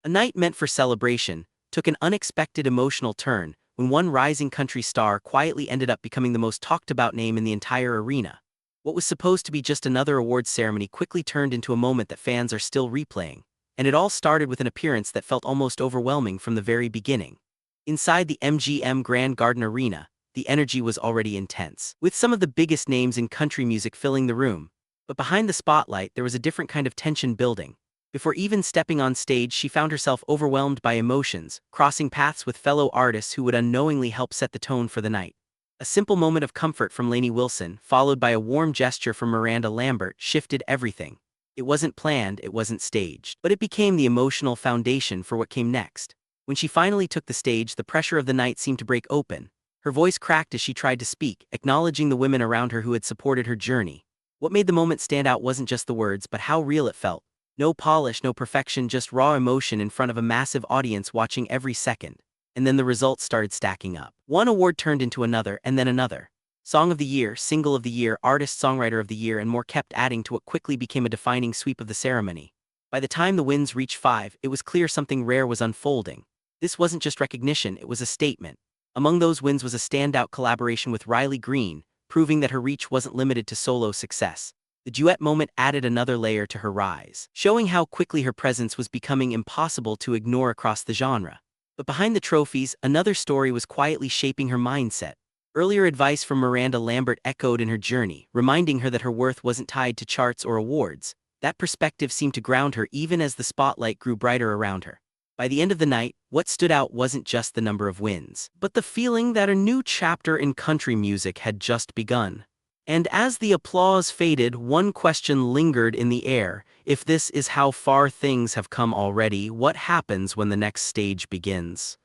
A night meant for celebration took an unexpected emotional turn when one rising country star quietly ended up becoming the most talked-about name in the entire arena. What was supposed to be just another awards ceremony quickly turned into a moment that fans are still replaying, and it all started with an appearance that felt almost overwhelming from the very beginning. Inside the MGM Grand Garden Arena, the energy was already intense, with some of the biggest names in country music filling the room. But behind the spotlight, there was a different kind of tension building. Before even stepping on stage, she found herself overwhelmed by emotions, crossing paths with fellow artists who would unknowingly help set the tone for the night. A simple moment of comfort from Lainey, followed by a warm gesture from Miranda, Lambert, shifted everything. It wasn't planned, it wasn't staged, but it became the emotional foundation for what came next. When she finally took the stage, the pressure of the night seemed to break open. Her voice cracked as she tried to speak, acknowledging the women around her who had supported her journey. What made the moment stand out wasn't just the words, but how real it felt. No polish, no perfection, just raw emotion in front of a massive audience watching every second. And then the results started stacking up. One award turned into another, and then another. Song of the Year, Single of the Year, Artist-Songwriter of the Year, and more kept adding to what quickly became a defining sweep of the ceremony. By the time the wins reached 5, it was clear something rare was unfolding. This wasn't just recognition, it was a statement. Among those wins was a standout collaboration with Riley Green, proving that her reach wasn't limited to solo success. The duet moment added another layer to her rise, showing how quickly her presence was becoming impossible to ignore across the genre. But behind the trophies, another story was quietly shaping her mindset. Earlier advice from Miranda, Lambert echoed in her journey, reminding her that her worth wasn't tied to charts or awards. That perspective seemed to ground her even as the spotlight grew brighter around her. By the end of the night, what stood out wasn't just the number of wins, but the feeling that a new chapter in country music had just begun. And as the applause faded, one question lingered in the air. If this is how far things have come already, what happens when the next stage begins?